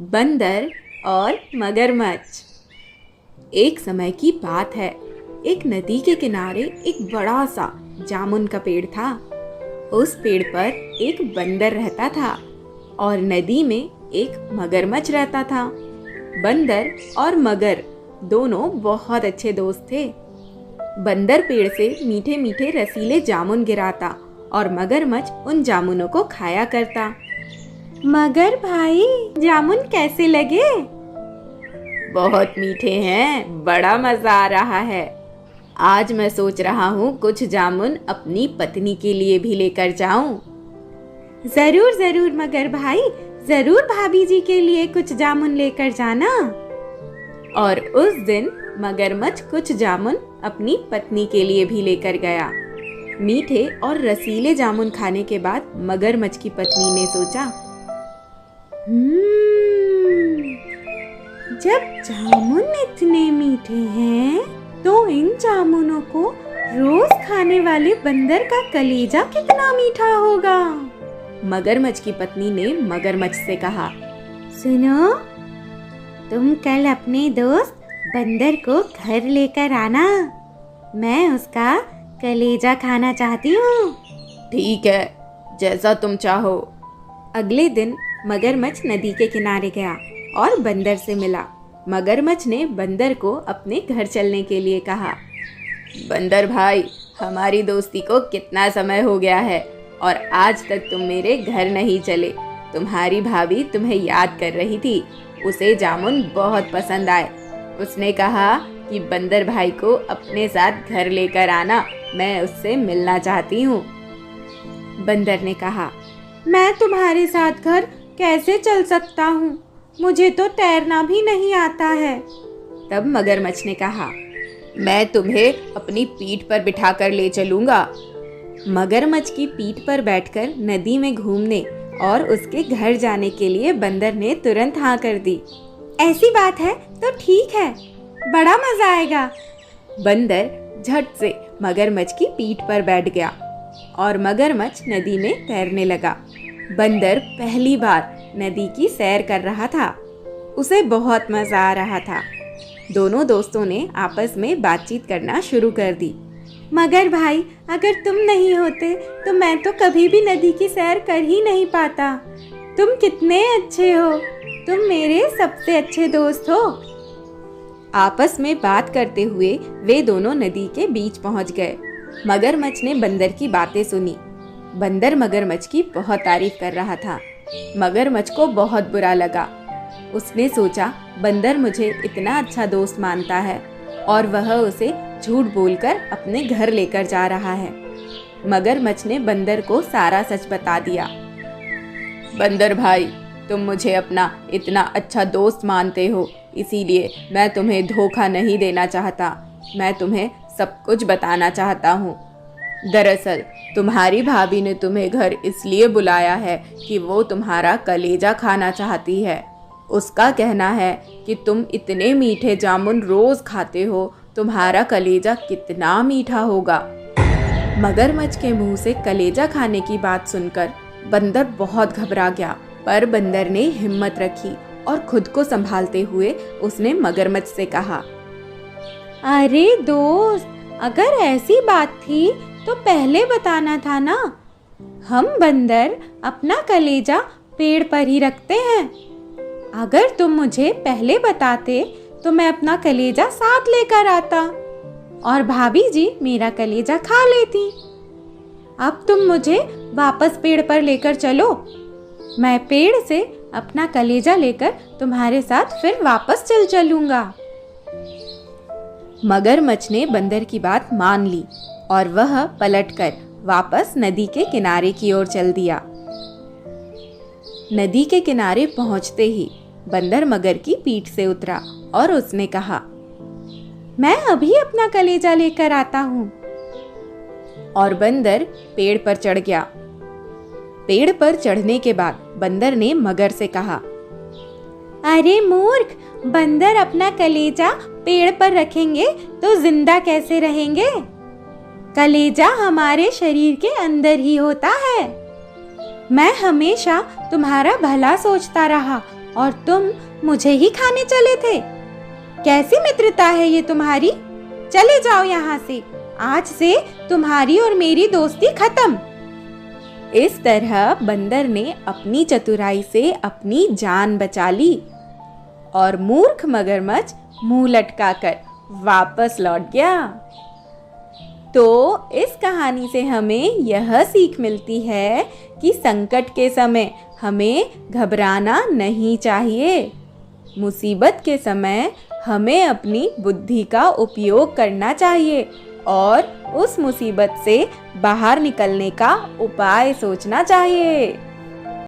बंदर और मगरमच्छ। एक समय की बात है, एक नदी के किनारे एक बड़ा सा जामुन का पेड़ था। उस पेड़ पर एक बंदर रहता था और नदी में एक मगरमच्छ रहता था। बंदर और मगर दोनों बहुत अच्छे दोस्त थे। बंदर पेड़ से मीठे मीठे रसीले जामुन गिराता और मगरमच्छ उन जामुनों को खाया करता। मगर भाई, जामुन कैसे लगे? बहुत मीठे हैं, बड़ा मजा आ रहा है। आज मैं सोच रहा हूँ कुछ जामुन अपनी पत्नी के लिए भी लेकर जाऊं। जरूर जरूर मगर भाई, जरूर भाभी जी के लिए कुछ जामुन लेकर जाना। और उस दिन मगरमच्छ कुछ जामुन अपनी पत्नी के लिए भी लेकर गया। मीठे और रसीले जामुन खाने के बाद मगरमच्छ की पत्नी ने सोचा, जब जामुन इतने मीठे हैं, तो इन जामुनों को रोज खाने वाले बंदर का कलेजा कितना मीठा होगा। मगरमच्छ की पत्नी ने मगरमच्छ से कहा, सुनो, तुम कल अपने दोस्त बंदर को घर लेकर आना। मैं उसका कलेजा खाना चाहती हूँ। ठीक है, जैसा तुम चाहो। अगले दिन मगरमच्छ नदी के किनारे गया और बंदर से मिला। मगरमच्छ ने बंदर को अपने घर चलने के लिए कहा, बंदर भाई, हमारी दोस्ती को कितना समय हो गया है और आज तक तुम मेरे घर नहीं चले। तुम्हारी भाभी तुम्हें याद कर रही थी, उसे जामुन बहुत पसंद आए। उसने कहा कि बंदर भाई को अपने साथ घर लेकर आना, मैं उससे मिलना चाहती हूँ। बंदर ने कहा, मैं तुम्हारे साथ घर कैसे चल सकता हूँ? मुझे तो तैरना भी नहीं आता है। तब मगरमच्छ ने कहा, मैं तुम्हें अपनी पीठ पर बिठाकर ले चलूंगा। मगरमच्छ की पीठ पर बैठकर नदी में घूमने और उसके घर जाने के लिए बंदर ने तुरंत हाँ कर दी। ऐसी बात है तो ठीक है, बड़ा मजा आएगा। बंदर झट से मगरमच्छ की पीठ पर बैठ गया और मगरमच्छ नदी में तैरने लगा। बंदर पहली बार नदी की सैर कर रहा था। उसे बहुत मजा आ रहा था। दोनों दोस्तों ने आपस में बातचीत करना शुरू कर दी। मगर भाई, अगर तुम नहीं होते तो मैं तो कभी भी नदी की सैर कर ही नहीं पाता। तुम कितने अच्छे हो, तुम मेरे सबसे अच्छे दोस्त हो। आपस में बात करते हुए वे दोनों नदी के बीच पहुंच गए। मगरमच्छ ने बंदर की बातें सुनी। बंदर मगरमच्छ की बहुत तारीफ कर रहा था। मगरमच्छ को बहुत बुरा लगा। उसने सोचा, बंदर मुझे इतना अच्छा दोस्त मानता है और वह उसे झूठ बोलकर अपने घर लेकर जा रहा है। मगरमच्छ ने बंदर को सारा सच बता दिया। बंदर भाई, तुम मुझे अपना इतना अच्छा दोस्त मानते हो, इसीलिए मैं तुम्हें धोखा नहीं देना चाहता। मैं तुम्हें सब कुछ बताना चाहता हूँ। दरअसल तुम्हारी भाभी ने तुम्हें घर इसलिए बुलाया है कि वो तुम्हारा कलेजा खाना चाहती है। उसका कहना है कि तुम इतने मीठे जामुन रोज खाते हो, तुम्हारा कलेजा कितना मीठा होगा। मगरमच्छ के मुंह से कलेजा खाने की बात सुनकर बंदर बहुत घबरा गया, पर बंदर ने हिम्मत रखी और खुद को संभालते हुए उसने मगरमच्छ से कहा, अरे दोस्त, अगर ऐसी बात थी तो पहले बताना था ना। हम बंदर अपना कलेजा पेड़ पर ही रखते हैं। अगर तुम मुझे पहले बताते तो मैं अपना कलेजा साथ लेकर आता और भाभी जी मेरा कलेजा खा लेती। अब तुम मुझे वापस पेड़ पर लेकर चलो। मैं पेड़ से अपना कलेजा लेकर तुम्हारे साथ फिर वापस चलूंगा। मगरमच्छ ने बंदर की बात मान ली और वह पलटकर वापस नदी के किनारे की ओर चल दिया। नदी के किनारे पहुंचते ही बंदर मगर की पीठ से उतरा और उसने कहा, मैं अभी अपना कलेजा लेकर आता हूँ। और बंदर पेड़ पर चढ़ गया। पेड़ पर चढ़ने के बाद बंदर ने मगर से कहा, अरे मूर्ख, बंदर अपना कलेजा पेड़ पर रखेंगे तो जिंदा कैसे रहेंगे? कलेजा हमारे शरीर के अंदर ही होता है। मैं हमेशा तुम्हारा भला सोचता रहा और तुम मुझे ही खाने चले थे। कैसी मित्रता है ये तुम्हारी? चले जाओ यहाँ से। आज से तुम्हारी और मेरी दोस्ती खत्म। इस तरह बंदर ने अपनी चतुराई से अपनी जान बचा ली और मूर्ख मगरमच्छ मुंह लटकाकर वापस लौट गया। तो इस कहानी से हमें यह सीख मिलती है कि संकट के समय हमें घबराना नहीं चाहिए। मुसीबत के समय हमें अपनी बुद्धि का उपयोग करना चाहिए और उस मुसीबत से बाहर निकलने का उपाय सोचना चाहिए।